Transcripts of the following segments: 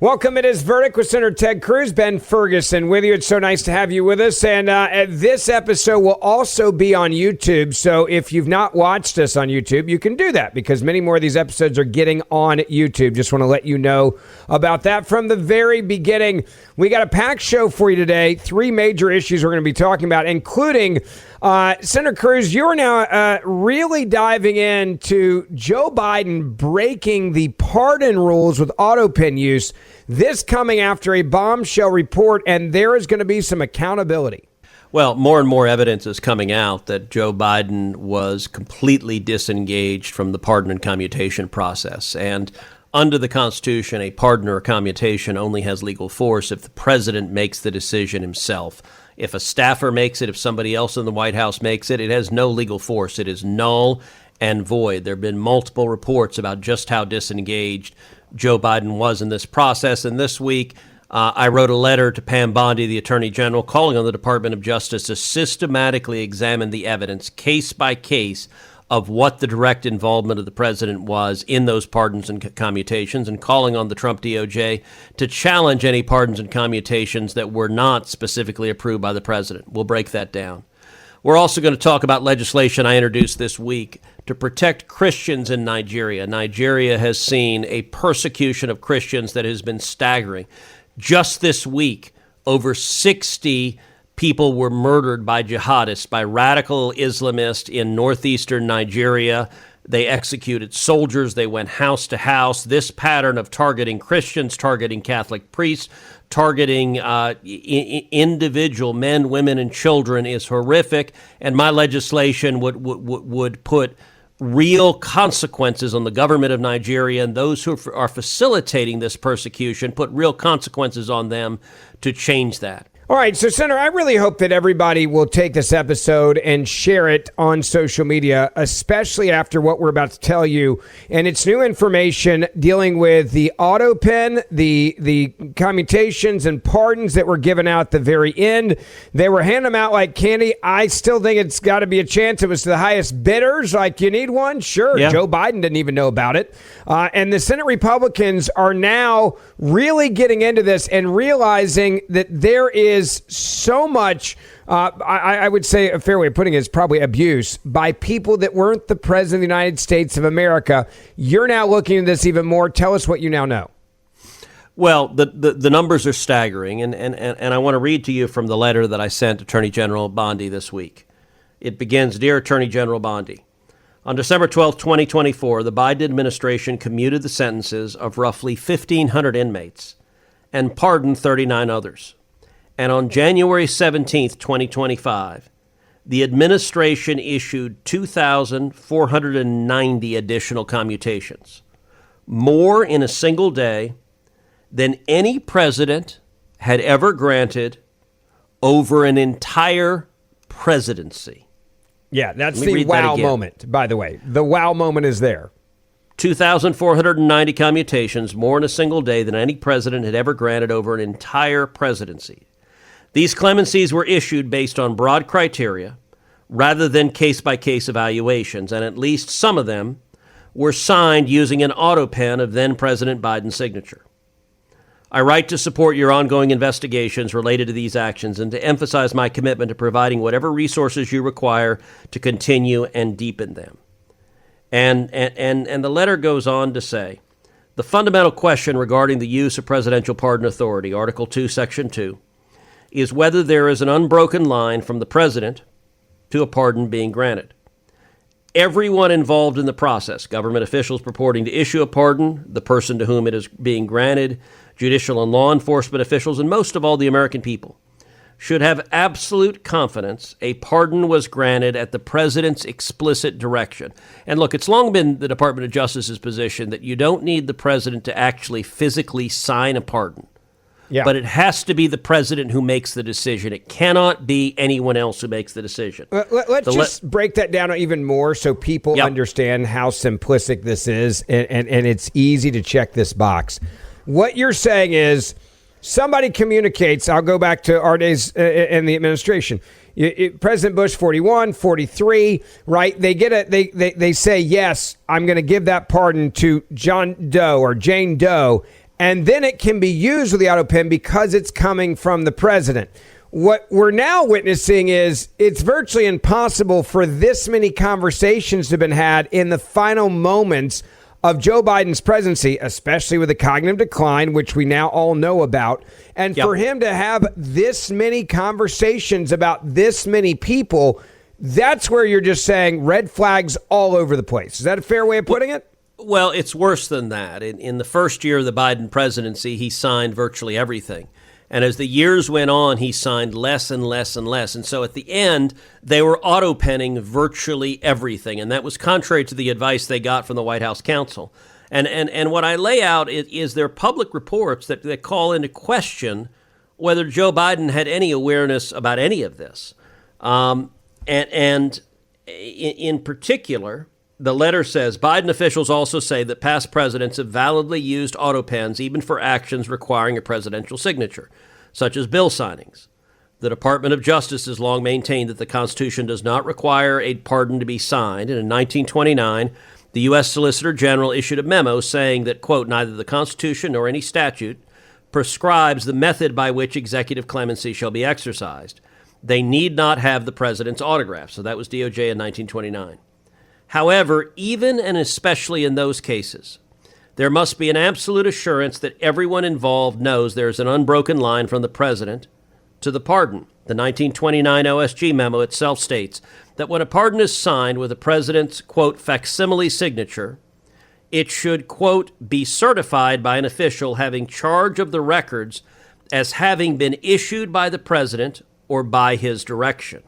Welcome. It is Verdict with Senator Ted Cruz, Ben Ferguson with you. It's so nice to have you with us. And this episode will also be on YouTube. So if you've not watched us on YouTube, you can do that because many more of these episodes are getting on YouTube. Just want to let you know about that from the very beginning. We got a packed show for you today. 3 major issues we're going to be talking about, including Senator Cruz, you are now really diving into Joe Biden breaking the pardon rules with Autopen use. This coming after a bombshell report, and there is going to be some accountability. Well, more and more evidence is coming out that Joe Biden was completely disengaged from the pardon and commutation process. And under the Constitution, a pardon or a commutation only has legal force if the president makes the decision himself. If a staffer makes it, if somebody else in the White House makes it, it has no legal force. It is null and void. There have been multiple reports about just how disengaged Joe Biden was in this process. And this week, I wrote a letter to Pam Bondi, the Attorney General, calling on the Department of Justice to systematically examine the evidence, case by case, of what the direct involvement of the president was in those pardons and commutations, and calling on the Trump DOJ to challenge any pardons and commutations that were not specifically approved by the president. We'll break that down. We're also going to talk about legislation I introduced this week to protect Christians in Nigeria. Nigeria has seen a persecution of Christians that has been staggering. Just this week, over 60 people were murdered by jihadists, by radical Islamists in northeastern Nigeria. They executed soldiers. They went house to house. This pattern of targeting Christians, targeting Catholic priests, targeting individual men, women, and children is horrific. And my legislation would put real consequences on the government of Nigeria and those who are facilitating this persecution, put real consequences on them to change that. All right, so Senator, I really hope that everybody will take this episode and share it on social media, especially after what we're about to tell you. And it's new information dealing with the Autopen, the commutations and pardons that were given out at the very end. They were handing them out like candy. I still think it's got to be a chance it was to the highest bidders. Like, you need one? Sure. Yeah. Joe Biden didn't even know about it. And the Senate Republicans are now really getting into this and realizing that there is so much, I would say a fair way of putting it is probably abuse by people that weren't the president of the United States of America. You're now looking at this even more. Tell us what you now know. Well, the numbers are staggering, and I want to read to you from the letter that I sent Attorney General Bondi this week. It begins, Dear Attorney General Bondi, on December 12, 2024, the Biden administration commuted the sentences of roughly 1,500 inmates and pardoned 39 others. And on January 17th, 2025, the administration issued 2,490 additional commutations, more in a single day than any president had ever granted over an entire presidency. Yeah, that's the wow moment, by the way. The wow moment is there. 2,490 commutations, more in a single day than any president had ever granted over an entire presidency. These clemencies were issued based on broad criteria rather than case-by-case evaluations, and at least some of them were signed using an Autopen of then-President Biden's signature. I write to support your ongoing investigations related to these actions and to emphasize my commitment to providing whatever resources you require to continue and deepen them. And the letter goes on to say, the fundamental question regarding the use of presidential pardon authority, Article 2, Section 2, is whether there is an unbroken line from the president to a pardon being granted. Everyone involved in the process, government officials purporting to issue a pardon, the person to whom it is being granted, judicial and law enforcement officials, and most of all the American people, should have absolute confidence a pardon was granted at the president's explicit direction. And look, it's long been the Department of Justice's position that you don't need the president to actually physically sign a pardon. Yeah. But it has to be the president who makes the decision. It cannot be anyone else who makes the decision. Let's just break that down even more so people understand how simplistic this is, and it's easy to check this box. What you're saying is somebody communicates. I'll go back to our days in the administration. President Bush, 41, 43, right? They say, yes, I'm going to give that pardon to John Doe or Jane Doe. and then it can be used with the Autopen because it's coming from the president. What we're now witnessing is it's virtually impossible for this many conversations to have been had in the final moments of Joe Biden's presidency, especially with the cognitive decline, which we now all know about. And for him to have this many conversations about this many people, that's where you're just saying red flags all over the place. Is that a fair way of putting it? Well, it's worse than that. In the first year of the Biden presidency, he signed virtually everything. And as the years went on, he signed less and less and less. And so at the end, they were auto-penning virtually everything. And that was contrary to the advice they got from the White House counsel. And what I lay out is there public reports that call into question whether Joe Biden had any awareness about any of this. And in particular, the letter says, Biden officials also say that past presidents have validly used autopens even for actions requiring a presidential signature, such as bill signings. The Department of Justice has long maintained that the Constitution does not require a pardon to be signed, and in 1929, the U.S. Solicitor General issued a memo saying that, quote, neither the Constitution nor any statute prescribes the method by which executive clemency shall be exercised. They need not have the president's autograph. So that was DOJ in 1929. However, even and especially in those cases, there must be an absolute assurance that everyone involved knows there is an unbroken line from the president to the pardon. The 1929 OSG memo itself states that when a pardon is signed with the president's, quote, facsimile signature, it should, quote, be certified by an official having charge of the records as having been issued by the president or by his direction.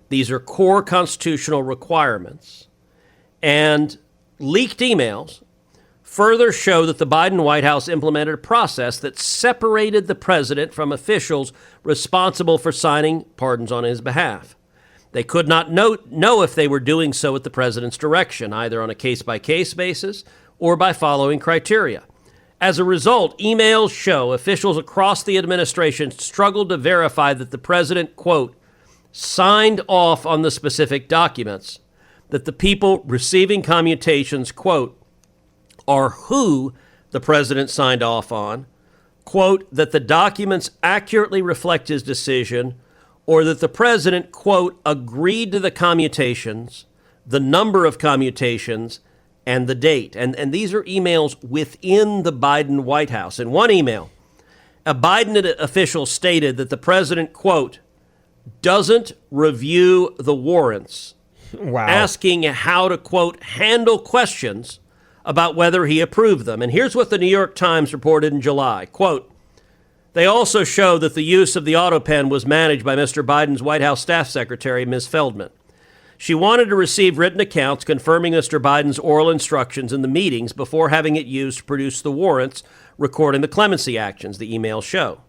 These are core constitutional requirements. And leaked emails further show that the Biden White House implemented a process that separated the president from officials responsible for signing pardons on his behalf. They could not know if they were doing so at the president's direction, either on a case-by-case basis or by following criteria. As a result, emails show officials across the administration struggled to verify that the president, quote, signed off on the specific documents, that the people receiving commutations, quote, are who the president signed off on, quote, that the documents accurately reflect his decision, or that the president, quote, agreed to the commutations, the number of commutations, and the date. And these are emails within the Biden White House. In one email, a Biden official stated that the president, quote, doesn't review the warrants, asking how to, quote, handle questions about whether he approved them. And here's what the New York Times reported in July, quote, they also show that the use of the Autopen was managed by Mr. Biden's White House staff secretary, Ms. Feldman. She wanted to receive written accounts confirming Mr. Biden's oral instructions in the meetings before having it used to produce the warrants recording the clemency actions, the emails show.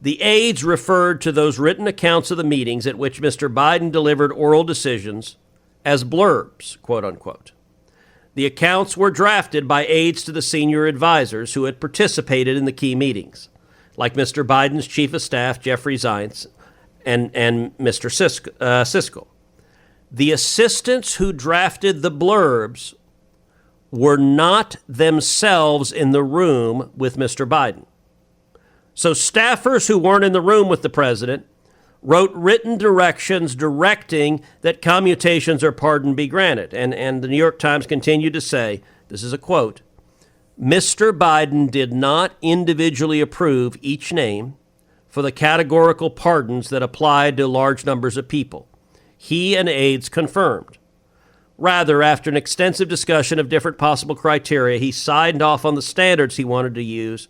The aides referred to those written accounts of the meetings at which Mr. Biden delivered oral decisions as blurbs, quote unquote. The accounts were drafted by aides to the senior advisors who had participated in the key meetings, like Mr. Biden's chief of staff, Jeffrey Zients, and Mr. Siskel. The assistants who drafted the blurbs were not themselves in the room with Mr. Biden. So staffers who weren't in the room with the president wrote written directions directing that commutations or pardon be granted. And the New York Times continued to say, this is a quote, Mr. Biden did not individually approve each name for the categorical pardons that applied to large numbers of people. He and aides confirmed. Rather, after an extensive discussion of different possible criteria, he signed off on the standards he wanted to use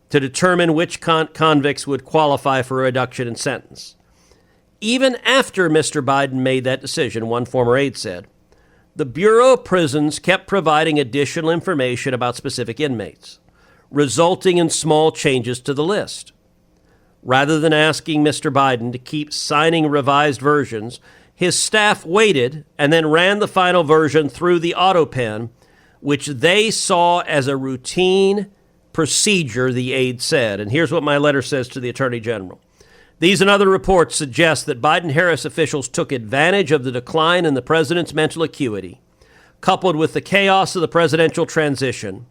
to determine which convicts would qualify for a reduction in sentence. Even after Mr. Biden made that decision, one former aide said, the Bureau of Prisons kept providing additional information about specific inmates, resulting in small changes to the list. Rather than asking Mr. Biden to keep signing revised versions, his staff waited and then ran the final version through the Autopen, which they saw as a routine procedure, the aide said. And here's what my letter says to the Attorney General. These and other reports suggest that Biden-Harris officials took advantage of the decline in the president's mental acuity, coupled with the chaos of the presidential transition,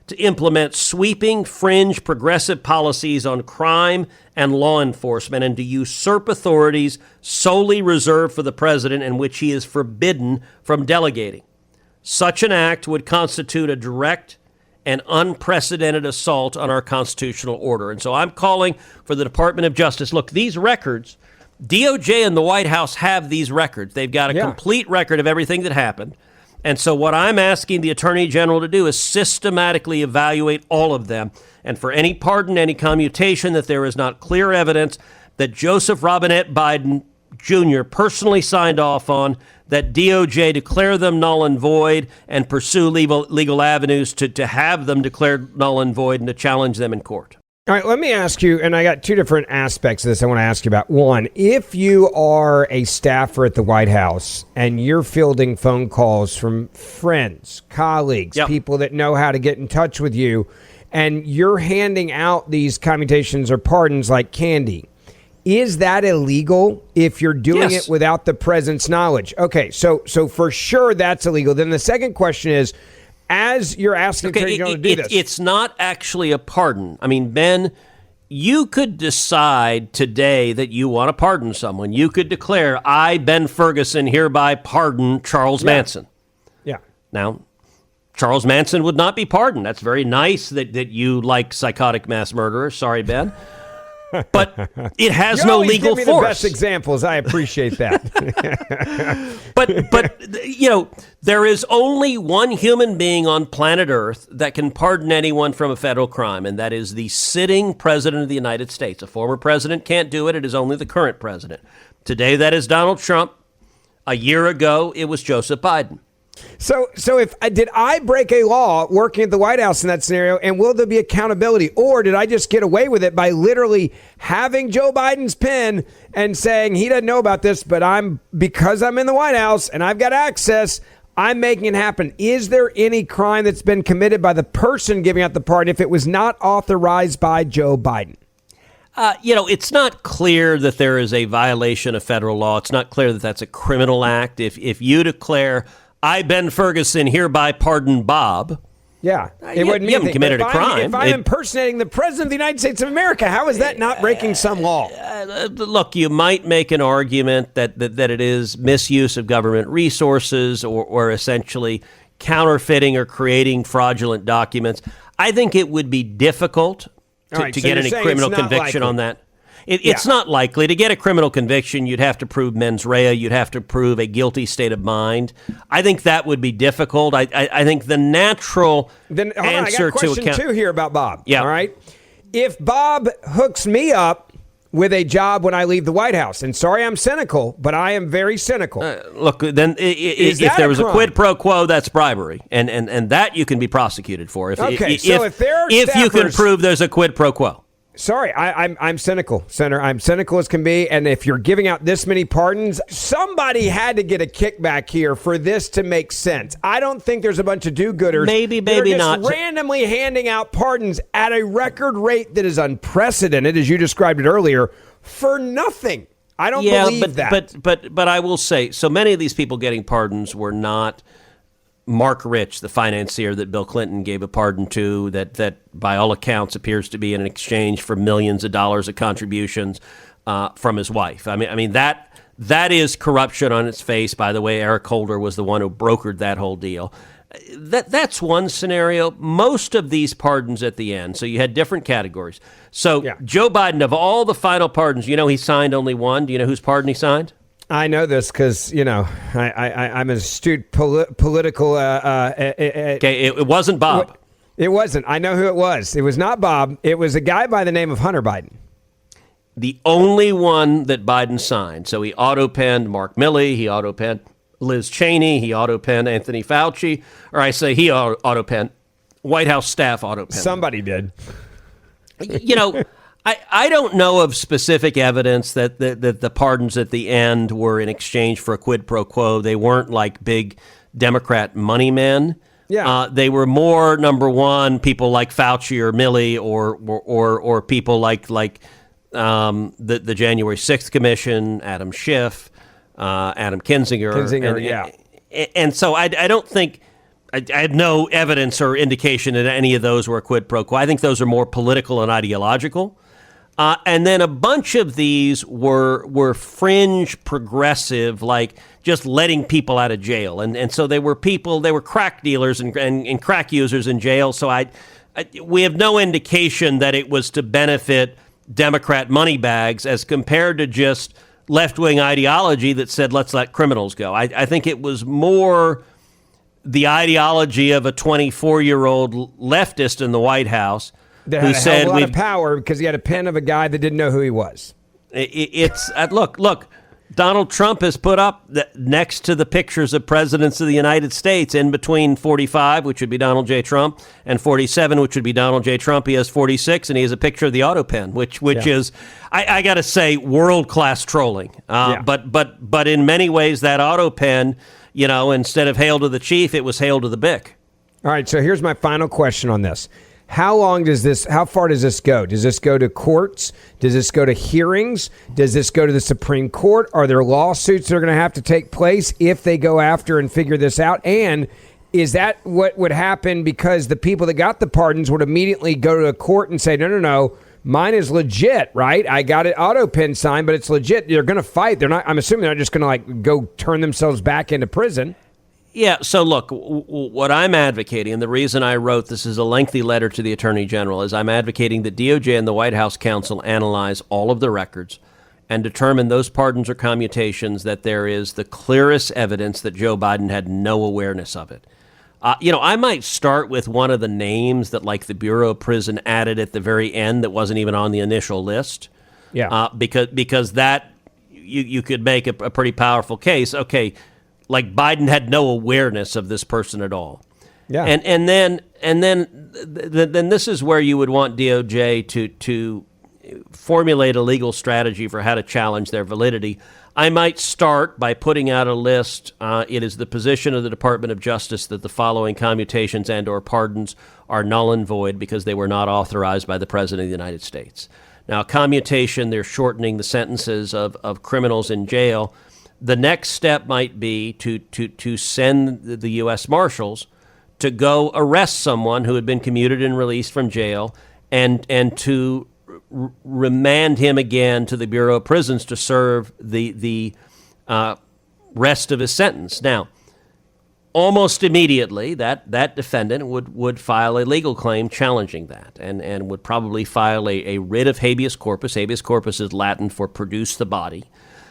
to implement sweeping, fringe, progressive policies on crime and law enforcement and to usurp authorities solely reserved for the president and which he is forbidden from delegating. Such an act would constitute a direct and unprecedented assault on our constitutional order. And so I'm calling for the Department of Justice. Look, these records, DOJ and the White House have these records. They've got a complete record of everything that happened. And so what I'm asking the Attorney General to do is systematically evaluate all of them. And for any pardon, any commutation, that there is not clear evidence that Joseph Robinette Biden Jr. personally signed off on, that DOJ declare them null and void and pursue legal avenues to have them declared null and void and to challenge them in court. All right, let me ask you, and I got two different aspects of this I want to ask you about. One, if you are a staffer at the White House and you're fielding phone calls from friends, colleagues, people that know how to get in touch with you, and you're handing out these commutations or pardons like candy, is that illegal if you're doing it without the president's knowledge? Okay, so for sure that's illegal. Then the second question is, as you're asking Attorney General to do this. It's not actually a pardon. I mean, Ben, you could decide today that you want to pardon someone. You could declare, I, Ben Ferguson, hereby pardon Charles Manson. Yeah. Now, Charles Manson would not be pardoned. That's very nice that you like psychotic mass murderers. Sorry, Ben. But it has no legal give me force. The best examples. I appreciate that. but you know, there is only one human being on planet Earth that can pardon anyone from a federal crime, and that is the sitting president of the United States. A former president can't do it. It is only the current president. Today, that is Donald Trump. A year ago, it was Joseph Biden. So did I break a law working at the White House in that scenario, and will there be accountability, or did I just get away with it by literally having Joe Biden's pen and saying he doesn't know about this, but because I'm in the White House and I've got access, I'm making it happen? Is there any crime that's been committed by the person giving out the pardon if it was not authorized by Joe Biden? It's not clear that there is a violation of federal law. It's not clear that that's a criminal act. If you declare, I, Ben Ferguson, hereby pardon Bob. Yeah. You haven't committed a crime. If I'm impersonating the President of the United States of America, how is that not breaking some law? Look, you might make an argument that it is misuse of government resources or essentially counterfeiting or creating fraudulent documents. I think it would be difficult to get any criminal conviction on that. It's not likely. To get a criminal conviction, you'd have to prove mens rea. You'd have to prove a guilty state of mind. I think that would be difficult. I think the natural answer I got a question too here about Bob. Yeah. All right. If Bob hooks me up with a job when I leave the White House, and sorry I'm cynical, but I am very cynical. Look, then if there was a quid pro quo, that's bribery, and that you can be prosecuted for. If you can prove there's a quid pro quo. Sorry, I'm cynical, Senator. I'm cynical as can be. And if you're giving out this many pardons, somebody had to get a kickback here for this to make sense. I don't think there's a bunch of do-gooders. Maybe not. Randomly handing out pardons at a record rate that is unprecedented, as you described it earlier, for nothing. I don't believe that. But I will say, so many of these people getting pardons were not Mark Rich, the financier that Bill Clinton gave a pardon to, that by all accounts appears to be in exchange for millions of dollars of contributions from his wife. I mean that is corruption on its face. By the way, Eric Holder was the one who brokered that whole deal. That's one scenario. Most of these pardons at the end, so you had different categories. So Joe Biden, of all the final pardons, he signed only one. Do you know whose pardon he signed? I know this because, I'm an astute political... okay, it wasn't Bob. It wasn't. I know who it was. It was not Bob. It was a guy by the name of Hunter Biden. The only one that Biden signed. So he auto-penned Mark Milley. He auto-penned Liz Cheney. He auto-penned Anthony Fauci. Or I say he auto-penned. White House staff auto-penned. Somebody did. I don't know of specific evidence that the pardons at the end were in exchange for a quid pro quo. They weren't like big Democrat money men. Yeah. They were more, number one, people like Fauci or Milley or people like the January 6th Commission, Adam Schiff, Adam Kinzinger. Kinzinger, And so I don't think I have no evidence or indication that any of those were a quid pro quo. I think those are more political and ideological. And then a bunch of these were fringe progressive, like just letting people out of jail. And so they were crack dealers and crack users in jail. So we have no indication that it was to benefit Democrat money bags as compared to just left-wing ideology that said, let's let criminals go. I think it was more the ideology of a 24-year-old leftist in the White House that who had said a lot of power because he had a pen of a guy that didn't know who he was. Look, Donald Trump has put up next to the pictures of presidents of the United States, in between 45, which would be Donald J. Trump, and 47, which would be Donald J. Trump. He has 46, and he has a picture of the Autopen, which is, I got to say, world-class trolling. But in many ways, that Autopen, instead of hail to the chief, it was hail to the Bic. All right, so here's my final question on this. How far does this go? Does this go to courts? Does this go to hearings? Does this go to the Supreme Court? Are there lawsuits that are going to have to take place if they go after and figure this out? And is that what would happen because the people that got the pardons would immediately go to a court and say, no, mine is legit, right? I got it Autopen signed, but it's legit. They're going to fight. I'm assuming they're not just going to go turn themselves back into prison. Yeah, so look, what I'm advocating, and the reason I wrote this is a lengthy letter to the Attorney General, is I'm advocating that DOJ and the White House counsel analyze all of the records and determine those pardons or commutations that there is the clearest evidence that Joe Biden had no awareness of it. I might start with one of the names that, like, the Bureau of Prison added at the very end that wasn't even on the initial list. Yeah. Because that, you could make a pretty powerful case. Okay, like Biden had no awareness of this person at all. Yeah. And then this is where you would want DOJ to formulate a legal strategy for how to challenge their validity. I might start by putting out a list. It is the position of the Department of Justice that the following commutations and or pardons are null and void because they were not authorized by the President of the United States. Now, commutation, they're shortening the sentences of criminals in jail. The next step might be to send the U.S. Marshals to go arrest someone who had been commuted and released from jail and to remand him again to the Bureau of Prisons to serve the rest of his sentence. Now, almost immediately, that defendant would file a legal claim challenging that and would probably file a writ of habeas corpus. Habeas corpus is Latin for produce the body.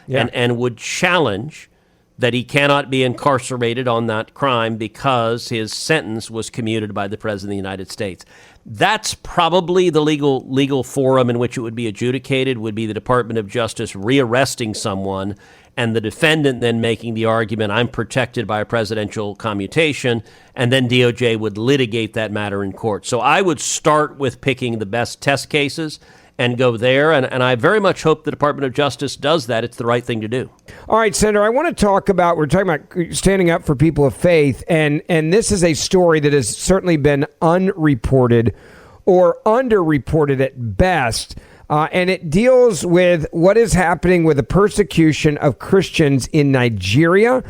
Yeah. And would challenge that he cannot be incarcerated on that crime because his sentence was commuted by the President of the United States. That's probably the legal forum in which it would be adjudicated, would be the Department of Justice rearresting someone and the defendant then making the argument, I'm protected by a presidential commutation, and then DOJ would litigate that matter in court. So I would start with picking the best test cases and go there. And I very much hope the Department of Justice does that. It's the right thing to do. All right, Senator, I want to talk about, we're talking about standing up for people of faith. And this is a story that has certainly been unreported or underreported at best. And it deals with what is happening with the persecution of Christians in Nigeria.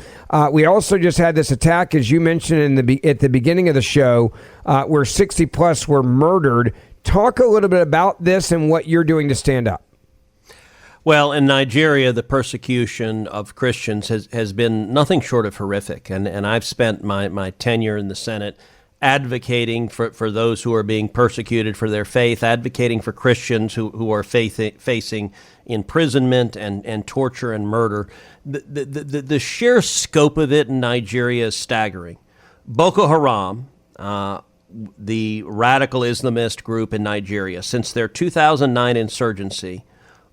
We also just had this attack, as you mentioned at the beginning of the show, where 60 plus were murdered. Talk a little bit about this and what you're doing to stand up. Well, in Nigeria, the persecution of Christians has been nothing short of horrific. And I've spent my tenure in the Senate advocating for those who are being persecuted for their faith, advocating for Christians who are facing imprisonment and torture and murder. The sheer scope of it in Nigeria is staggering. Boko Haram, the radical Islamist group in Nigeria, since their 2009 insurgency,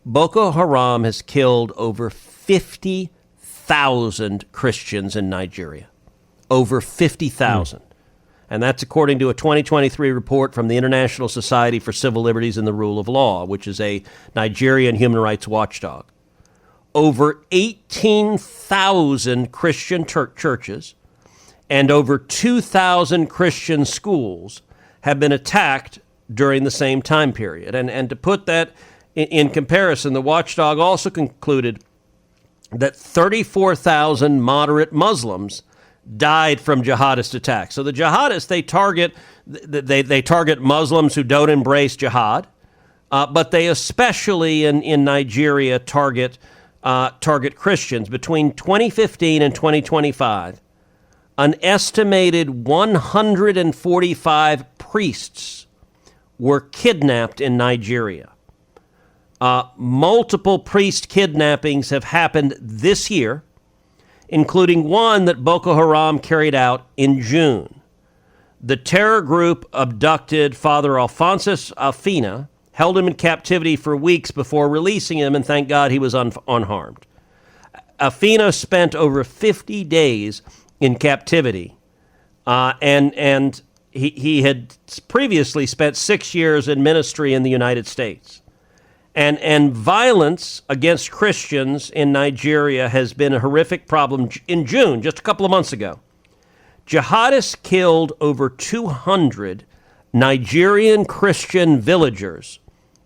Boko Haram has killed over 50,000 Christians in Nigeria. Over 50,000. And that's according to a 2023 report from the International Society for Civil Liberties and the Rule of Law, which is a Nigerian human rights watchdog. Over 18,000 Christian churches and over 2,000 Christian schools have been attacked during the same time period. And to put that in comparison, the watchdog also concluded that 34,000 moderate Muslims died from jihadist attacks. So the jihadists, they target Muslims who don't embrace jihad, but they especially in Nigeria target Christians. Between 2015 and 2025, an estimated 145 priests were kidnapped in Nigeria. Multiple priest kidnappings have happened this year, including one that Boko Haram carried out in June. The terror group abducted Father Alphonsus Afina, held him in captivity for weeks before releasing him, and thank God he was unharmed. Afina spent over 50 days in captivity, and he had previously spent 6 years in ministry in the United States. And violence against Christians in Nigeria has been a horrific problem. In June, just a couple of months ago, jihadists killed over 200 Nigerian Christian villagers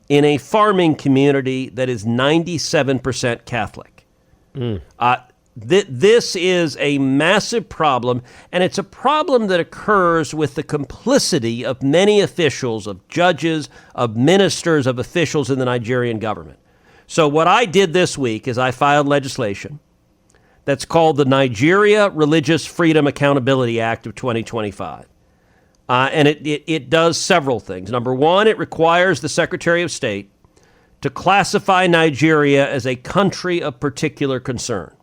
in a farming community that is 97% Catholic. This is a massive problem, and it's a problem that occurs with the complicity of many officials, of judges, of ministers, of officials in the Nigerian government. So what I did this week is I filed legislation that's called the Nigeria Religious Freedom Accountability Act of 2025. And it does several things. Number one, it requires the Secretary of State to classify Nigeria as a country of particular concern.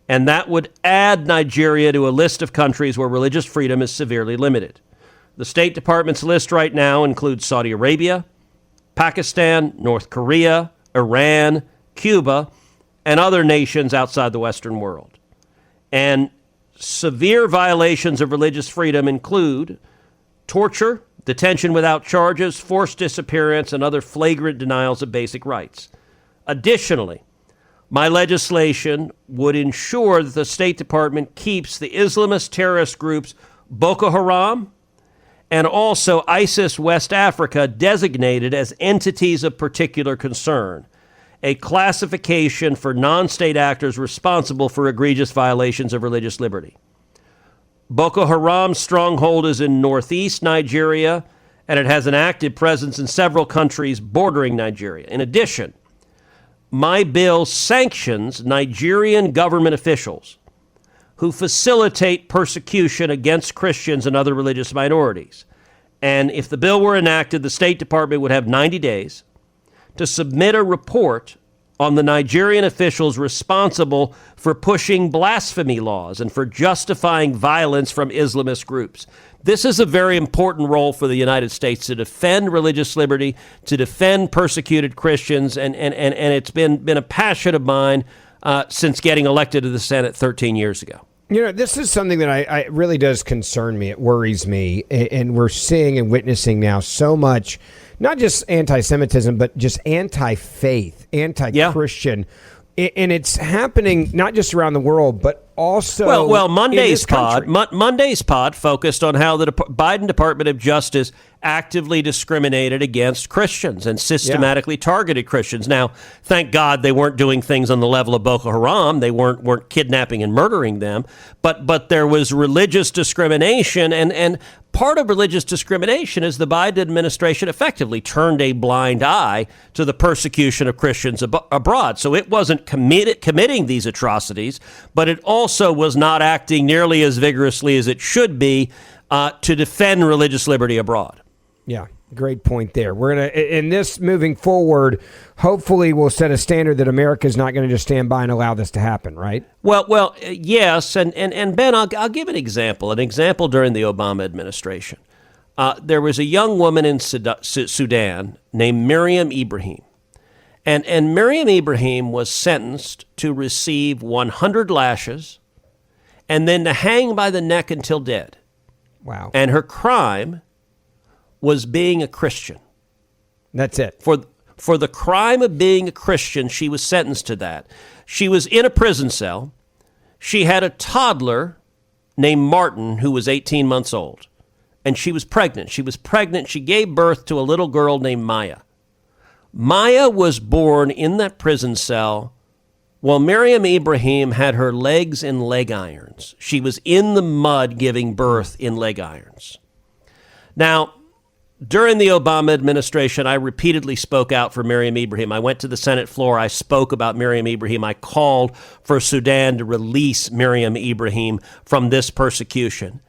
And that would add Nigeria to a list of countries where religious freedom is severely limited. The State Department's list right now includes Saudi Arabia, Pakistan, North Korea, Iran, Cuba, and other nations outside the Western world. And severe violations of religious freedom include torture, detention without charges, forced disappearance, and other flagrant denials of basic rights. Additionally, my legislation would ensure that the State Department keeps the Islamist terrorist groups Boko Haram and also ISIS West Africa designated as entities of particular concern, a classification for non-state actors responsible for egregious violations of religious liberty. Boko Haram's stronghold is in northeast Nigeria, and it has an active presence in several countries bordering Nigeria. In addition, my bill sanctions Nigerian government officials who facilitate persecution against Christians and other religious minorities. And if the bill were enacted, the State Department would have 90 days to submit a report on the Nigerian officials responsible for pushing blasphemy laws and for justifying violence from Islamist groups. This is a very important role for the United States to defend religious liberty, to defend persecuted Christians, and it's been a passion of mine since getting elected to the Senate 13 years ago. You know, this is something that I really does concern me. It worries me. And we're seeing and witnessing now so much, not just anti-Semitism, but just anti-faith, anti-Christian. Yeah. And it's happening not just around the world, but also Monday's pod focused on how the Biden Department of Justice actively discriminated against Christians and systematically targeted Christians. Now, thank God they weren't doing things on the level of Boko Haram. They weren't kidnapping and murdering them, but there was religious discrimination, and part of religious discrimination is the Biden administration effectively turned a blind eye to the persecution of Christians abroad. So it wasn't committing these atrocities, but it also was not acting nearly as vigorously as it should be to defend religious liberty abroad. Yeah, great point there. We're going to, in this moving forward, hopefully we'll set a standard that America's not going to just stand by and allow this to happen, right? Well, yes. And Ben, I'll give an example during the Obama administration. There was a young woman in Sudan named Miriam Ibrahim. And Miriam Ibrahim was sentenced to receive 100 lashes and then to hang by the neck until dead. Wow. And her crime was being a Christian. That's it. For the crime of being a Christian, she was sentenced to that. She was in a prison cell. She had a toddler named Martin who was 18 months old. And she was pregnant. She gave birth to a little girl named Maya. Maya was born in that prison cell Well, Miriam Ibrahim had her legs in leg irons. She was in the mud giving birth in leg irons. Now, during the Obama administration, I repeatedly spoke out for Miriam Ibrahim. I went to the Senate floor. I spoke about Miriam Ibrahim. I called for Sudan to release Miriam Ibrahim from this persecution.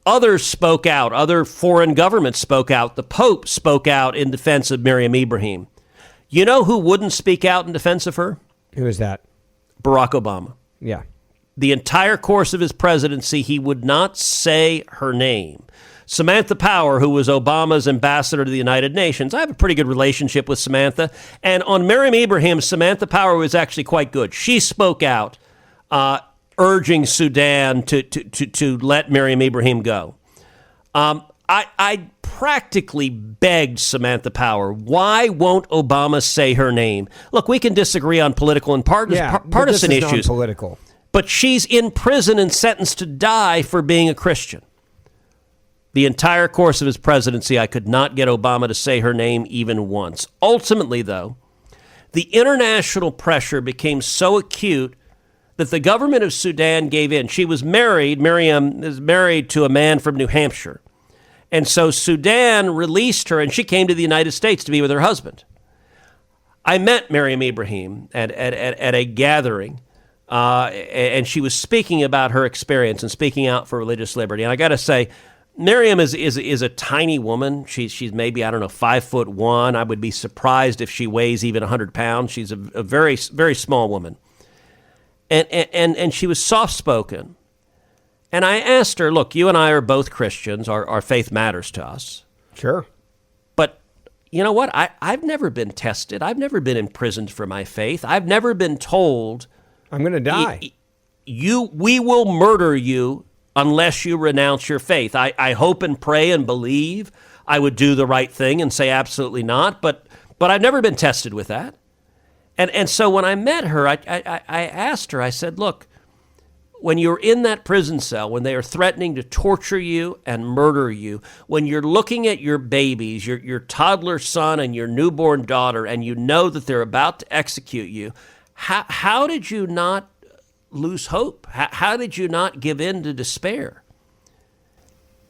Others spoke out. Other foreign governments spoke out. The Pope spoke out in defense of Miriam Ibrahim. You know who wouldn't speak out in defense of her? Who is that? Barack Obama. Yeah. The entire course of his presidency, he would not say her name. Samantha Power, who was Obama's ambassador to the United Nations, I have a pretty good relationship with Samantha. And on Miriam Ibrahim, Samantha Power was actually quite good. She spoke out, urging Sudan to let Miriam Ibrahim go. I practically begged Samantha Power, why won't Obama say her name? Look, we can disagree on political and partisan issues. Political. But she's in prison and sentenced to die for being a Christian. The entire course of his presidency, I could not get Obama to say her name even once. Ultimately, though, the international pressure became so acute that the government of Sudan gave in. She was married, Miriam is married to a man from New Hampshire. And so Sudan released her, and she came to the United States to be with her husband. I met Miriam Ibrahim at a gathering, and she was speaking about her experience and speaking out for religious liberty. And I got to say, Miriam is a tiny woman. She's maybe, 5'1". I would be surprised if she weighs even 100 pounds. She's a very, very small woman. And she was soft-spoken. And I asked her, look, you and I are both Christians. Our faith matters to us. Sure. But you know what? I've never been tested. I've never been imprisoned for my faith. I've never been told, I'm going to die. We will murder you unless you renounce your faith. I hope and pray and believe I would do the right thing and say absolutely not. But I've never been tested with that. And so when I met her, I asked her, I said, look, when you're in that prison cell, when they are threatening to torture you and murder you, when you're looking at your babies, your toddler son and your newborn daughter, and you know that they're about to execute you, how did you not lose hope? How did you not give in to despair?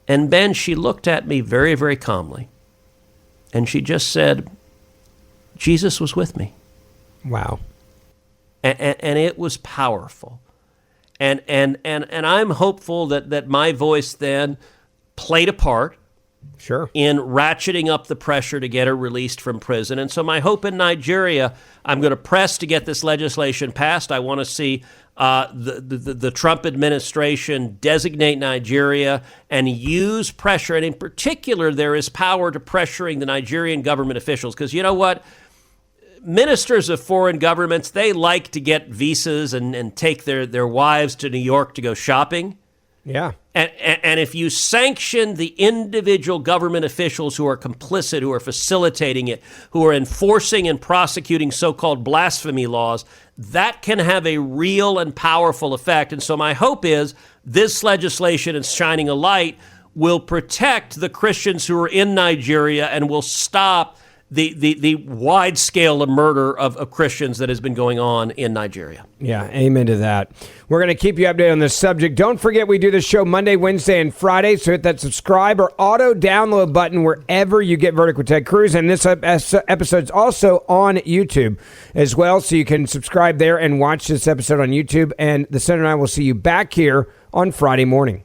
And Ben, she looked at me very, very calmly, and she just said, Jesus was with me. Wow. And it was powerful. And I'm hopeful that my voice then played a part Sure. in ratcheting up the pressure to get her released from prison. And so my hope in Nigeria, I'm going to press to get this legislation passed. I want to see the Trump administration designate Nigeria and use pressure. And in particular, there is power to pressuring the Nigerian government officials. Because you know what? Ministers of foreign governments, they like to get visas and take their wives to New York to go shopping. Yeah. And if you sanction the individual government officials who are complicit, who are facilitating it, who are enforcing and prosecuting so-called blasphemy laws, that can have a real and powerful effect. And so my hope is this legislation is shining a light, will protect the Christians who are in Nigeria and will stop the wide scale of murder of Christians that has been going on in Nigeria. Yeah, amen to that. We're going to keep you updated on this subject. Don't forget we do this show Monday, Wednesday, and Friday, so hit that subscribe or auto-download button wherever you get Verdict with Ted Cruz. And this episode's also on YouTube as well, so you can subscribe there and watch this episode on YouTube. And the Senator and I will see you back here on Friday morning.